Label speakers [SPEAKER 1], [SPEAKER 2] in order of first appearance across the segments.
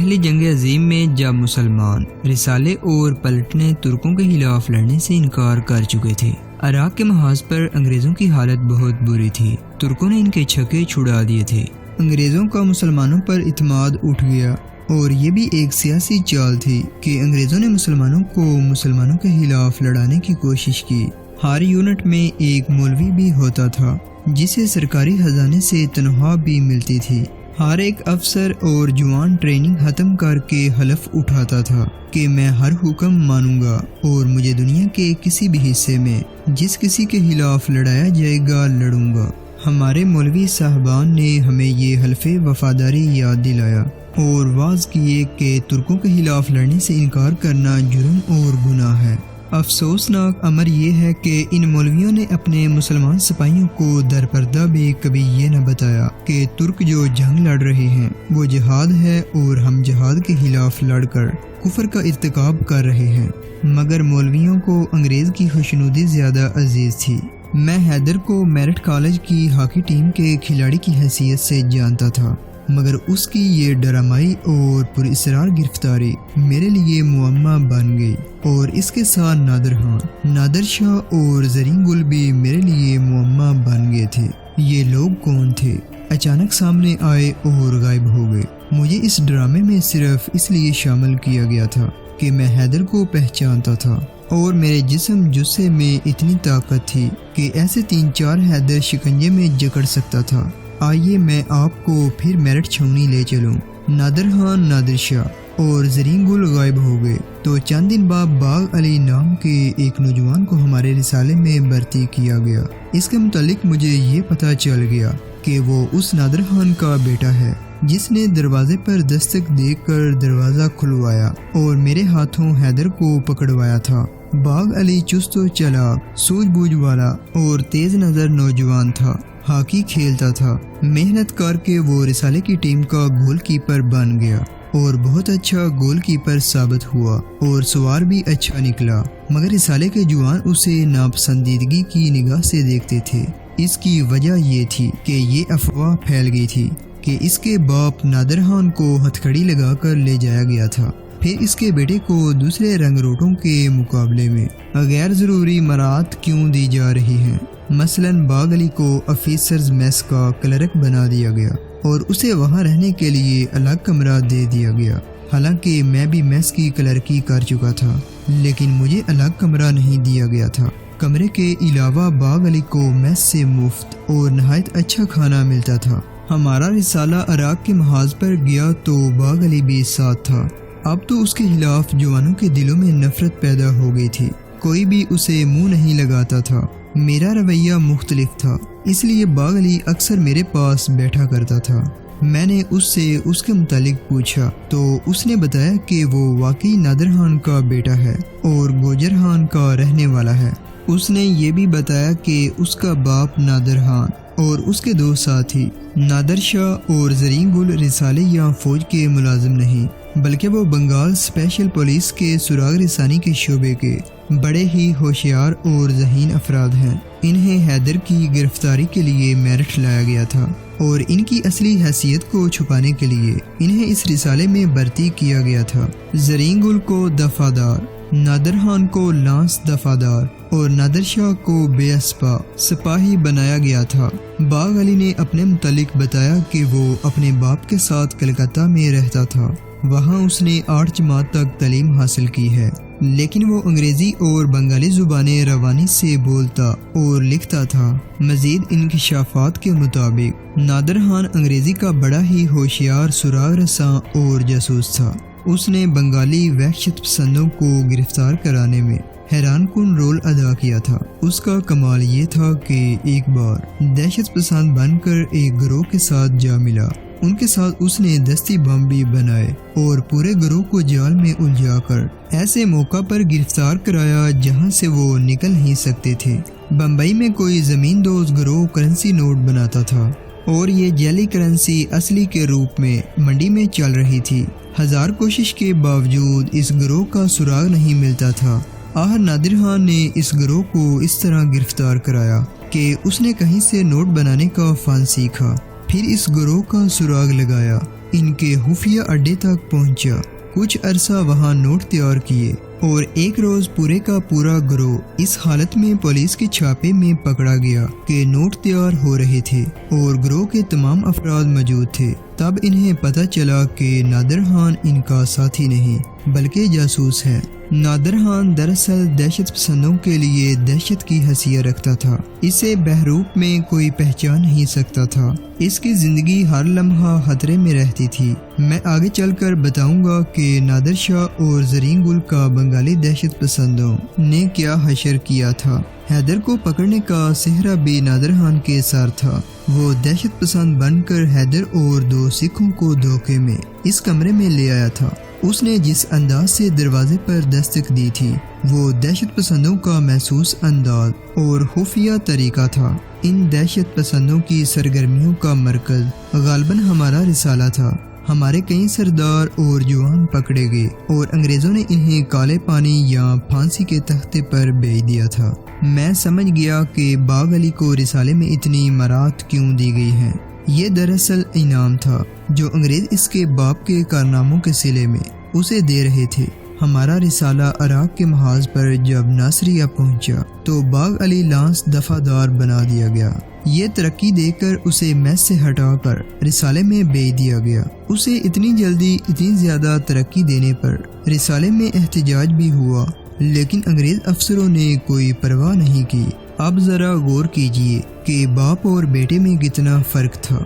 [SPEAKER 1] پہلی جنگ عظیم میں جب مسلمان رسالے اور پلٹنے ترکوں کے خلاف لڑنے سے انکار کر چکے تھے، عراق کے محاذ پر انگریزوں کی حالت بہت بری تھی۔ ترکوں نے ان کے چھکے چھڑا دیے تھے۔ انگریزوں کا مسلمانوں پر اعتماد اٹھ گیا، اور یہ بھی ایک سیاسی چال تھی کہ انگریزوں نے مسلمانوں کو مسلمانوں کے خلاف لڑانے کی کوشش کی۔ ہر یونٹ میں ایک مولوی بھی ہوتا تھا جسے سرکاری خزانے سے تنخواہ بھی ملتی تھی۔ ہر ایک افسر اور جوان ٹریننگ ختم کر کے حلف اٹھاتا تھا کہ میں ہر حکم مانوں گا اور مجھے دنیا کے کسی بھی حصے میں جس کسی کے خلاف لڑایا جائے گا لڑوں گا۔ ہمارے مولوی صاحبان نے ہمیں یہ حلف وفاداری یاد دلایا اور واز کیے کہ ترکوں کے خلاف لڑنے سے انکار کرنا جرم اور گناہ ہے۔ افسوسناک امر یہ ہے کہ ان مولویوں نے اپنے مسلمان سپاہیوں کو درپردہ بھی کبھی یہ نہ بتایا کہ ترک جو جنگ لڑ رہے ہیں وہ جہاد ہے اور ہم جہاد کے خلاف لڑ کر کفر کا ارتکاب کر رہے ہیں۔ مگر مولویوں کو انگریز کی خوشنودی زیادہ عزیز تھی۔ میں حیدر کو میرٹھ کالج کی ہاکی ٹیم کے کھلاڑی کی حیثیت سے جانتا تھا، مگر اس کی یہ ڈرامائی اور پراسرار گرفتاری میرے لیے معمہ بن گئی، اور اس کے ساتھ نادر خان، نادر شاہ اور زرین گل بھی میرے لیے معمہ بن گئے تھے۔ یہ لوگ کون تھے؟ اچانک سامنے آئے اور غائب ہو گئے۔ مجھے اس ڈرامے میں صرف اس لیے شامل کیا گیا تھا کہ میں حیدر کو پہچانتا تھا، اور میرے جسم جثے میں اتنی طاقت تھی کہ ایسے 3-4 حیدر شکنجے میں جکڑ سکتا تھا۔ آئیے میں آپ کو پھر میرٹھ چھاؤنی لے چلوں۔ نادر خان، نادر شاہ اور زرین گل غائب ہو گئے تو چند دن بعد باغ علی نام کے ایک نوجوان کو ہمارے رسالے میں بھرتی کیا گیا۔ اس کے متعلق مجھے یہ پتہ چل گیا کہ وہ اس نادر خان کا بیٹا ہے جس نے دروازے پر دستک دے کر دروازہ کھلوایا اور میرے ہاتھوں حیدر کو پکڑوایا تھا۔ باغ علی چست و چالاک، سوجھ بوجھ والا اور تیز نظر نوجوان تھا۔ ہاکی کھیلتا تھا۔ محنت کر کے وہ رسالے کی ٹیم کا گول کیپر بن گیا اور بہت اچھا گول کیپر ثابت ہوا اور سوار بھی اچھا نکلا، مگر رسالے کے جوان اسے ناپسندیدگی کی نگاہ سے دیکھتے تھے۔ اس کی وجہ یہ تھی کہ یہ افواہ پھیل گئی تھی کہ اس کے باپ نادر خان کو ہتھکڑی لگا کر لے جایا گیا تھا، پھر اس کے بیٹے کو دوسرے رنگ روٹوں کے مقابلے میں غیر ضروری مراعات کیوں دی جا رہی ہیں۔ مثلاً باغ علی کو آفیسرز میس کا کلرک بنا دیا گیا اور اسے وہاں رہنے کے لیے الگ کمرہ دے دیا گیا، حالانکہ میں بھی میس کی کلرکی کر چکا تھا، لیکن مجھے الگ کمرہ نہیں دیا گیا تھا۔ کمرے کے علاوہ باغ علی کو میس سے مفت اور نہایت اچھا کھانا ملتا تھا۔ ہمارا رسالہ عراق کے محاذ پر گیا تو باغ علی بھی ساتھ تھا۔ اب تو اس کے خلاف جوانوں کے دلوں میں نفرت پیدا ہو گئی تھی، کوئی بھی اسے منہ نہیں لگاتا تھا۔ میرا رویہ مختلف تھا، اس لیے باغ علی اکثر میرے پاس بیٹھا کرتا تھا۔ میں نے اس سے اس کے متعلق پوچھا تو اس نے بتایا کہ وہ واقعی نادر خان کا بیٹا ہے اور گوجر خان کا رہنے والا ہے۔ اس نے یہ بھی بتایا کہ اس کا باپ نادر خان اور اس کے 2 ساتھی نادر شاہ اور زرین گل رسالے یا فوج کے ملازم نہیں، بلکہ وہ بنگال اسپیشل پولیس کے سراغ رسانی کے شعبے کے بڑے ہی ہوشیار اور ذہین افراد ہیں۔ انہیں حیدر کی گرفتاری کے لیے میرٹھ لایا گیا تھا اور ان کی اصلی حیثیت کو چھپانے کے لیے انہیں اس رسالے میں بھرتی کیا گیا تھا۔ زرین گل کو دفاعدار، نادر خان کو لانس دفاعدار اور نادر شاہ کو بے اسپا سپاہی بنایا گیا تھا۔ باغ علی نے اپنے متعلق بتایا کہ وہ اپنے باپ کے ساتھ کلکتہ میں رہتا تھا، وہاں اس نے 8 جماعت تک تعلیم حاصل کی ہے، لیکن وہ انگریزی اور بنگالی زبانیں روانی سے بولتا اور لکھتا تھا۔ مزید انکشافات کے مطابق نادر خان انگریزی کا بڑا ہی ہوشیار سراغ رساں اور جاسوس تھا۔ اس نے بنگالی وحشت پسندوں کو گرفتار کرانے میں حیران کن رول ادا کیا تھا۔ اس کا کمال یہ تھا کہ ایک بار دہشت پسند بن کر ایک گروہ کے ساتھ جا ملا۔ ان کے ساتھ اس نے دستی بم بھی بنائے اور پورے گروہ کو جال میں الجھا کر ایسے موقع پر گرفتار کرایا جہاں سے وہ نکل نہیں سکتے تھے۔ بمبئی میں کوئی زمین دوز گروہ کرنسی نوٹ بناتا تھا اور یہ جعلی کرنسی اصلی کے روپ میں منڈی میں چل رہی تھی۔ 1000 کوشش کے باوجود اس گروہ کا سراغ نہیں ملتا تھا۔ آخر نادر خان نے اس گروہ کو اس طرح گرفتار کرایا کہ اس نے کہیں سے نوٹ بنانے کا فن سیکھا پھر اس گروہ کا سراغ لگایا، ان کے خفیہ اڈے تک پہنچا، کچھ عرصہ وہاں نوٹ تیار کیے اور ایک روز پورے کا پورا گروہ اس حالت میں پولیس کے چھاپے میں پکڑا گیا کہ نوٹ تیار ہو رہے تھے اور گروہ کے تمام افراد موجود تھے۔ تب انہیں پتہ چلا کہ نادر خان ان کا ساتھی نہیں بلکہ جاسوس ہے۔ نادر خان دراصل دہشت پسندوں کے لیے دہشت کی حیثیت رکھتا تھا، اسے بہروپ میں کوئی پہچان نہیں سکتا تھا، اس کی زندگی ہر لمحہ خطرے میں رہتی تھی۔ میں آگے چل کر بتاؤں گا کہ نادر شاہ اور زرین گل کا بنگالی دہشت پسندوں نے کیا حشر کیا تھا۔ حیدر کو پکڑنے کا سہرا بھی نادر خان کے ساتھ تھا۔ وہ دہشت پسند بن کر حیدر اور 2 سکھوں کو دھوکے میں اس کمرے میں لے آیا تھا۔ اس نے جس انداز سے دروازے پر دستک دی تھی وہ دہشت پسندوں کا محسوس انداز اور خفیہ طریقہ تھا۔ ان دہشت پسندوں کی سرگرمیوں کا مرکز غالباً ہمارا رسالہ تھا۔ ہمارے کئی سردار اور جوان پکڑے گئے اور انگریزوں نے انہیں کالے پانی یا پھانسی کے تختے پر بھیج دیا تھا۔ میں سمجھ گیا کہ باغ علی کو رسالے میں اتنی مراعات کیوں دی گئی ہیں۔ یہ دراصل انعام تھا جو انگریز اس کے باپ کے کارناموں کے صلے میں اسے دے رہے تھے۔ ہمارا رسالہ عراق کے محاذ پر جب ناصریہ پہنچا تو باغ علی لانس دفعہ بنا دیا گیا۔ یہ ترقی دے کر اسے میس سے ہٹا کر رسالے میں بھیج دیا گیا۔ اسے اتنی جلدی اتنی زیادہ ترقی دینے پر رسالے میں احتجاج بھی ہوا، لیکن انگریز افسروں نے کوئی پرواہ نہیں کی۔ اب ذرا غور کیجئے کہ باپ اور بیٹے میں کتنا فرق تھا۔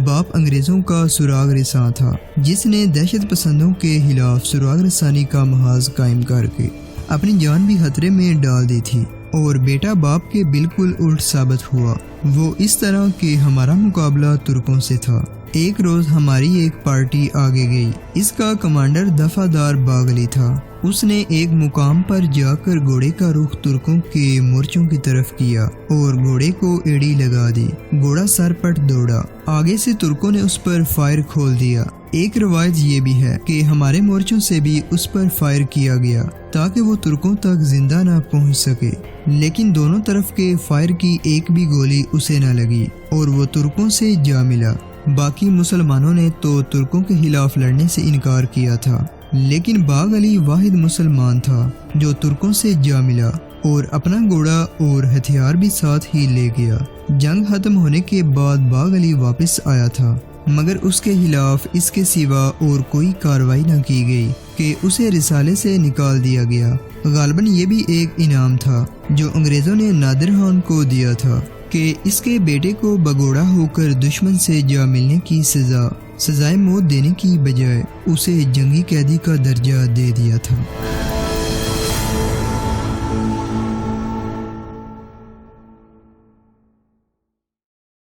[SPEAKER 1] باپ انگریزوں کا سراغ رساں تھا جس نے دہشت پسندوں کے خلاف سراغ رسانی کا محاذ قائم کر کے اپنی جان بھی خطرے میں ڈال دی تھی، اور بیٹا باپ کے بالکل الٹ ثابت ہوا۔ وہ اس طرح کہ ہمارا مقابلہ ترکوں سے تھا۔ ایک روز ہماری ایک پارٹی آگے گئی، اس کا کمانڈر دفعہ باغ علی تھا۔ اس نے ایک مقام پر جا کر گھوڑے کا رخ ترکوں کے مورچوں کی طرف کیا اور گھوڑے کو ایڑی لگا دی۔ گھوڑا سر پٹ دوڑا، آگے سے ترکوں نے اس پر فائر کھول دیا۔ ایک روایت یہ بھی ہے کہ ہمارے مورچوں سے بھی اس پر فائر کیا گیا تاکہ وہ ترکوں تک زندہ نہ پہنچ سکے، لیکن دونوں طرف کے فائر کی ایک بھی گولی اسے نہ لگی اور وہ ترکوں سے جا ملا۔ باقی مسلمانوں نے تو ترکوں کے خلاف لڑنے سے انکار کیا تھا، لیکن باغ علی واحد مسلمان تھا جو ترکوں سے جا ملا اور اپنا گھوڑا اور ہتھیار بھی ساتھ ہی لے گیا۔ جنگ ختم ہونے کے بعد باغ علی واپس آیا تھا، مگر اس کے خلاف اس کے سوا اور کوئی کارروائی نہ کی گئی کہ اسے رسالے سے نکال دیا گیا۔ غالباً یہ بھی ایک انعام تھا جو انگریزوں نے نادر خان کو دیا تھا کہ اس کے بیٹے کو بگوڑا ہو کر دشمن سے جا ملنے کی سزائے موت دینے کی بجائے اسے جنگی قیدی کا درجہ دے دیا تھا۔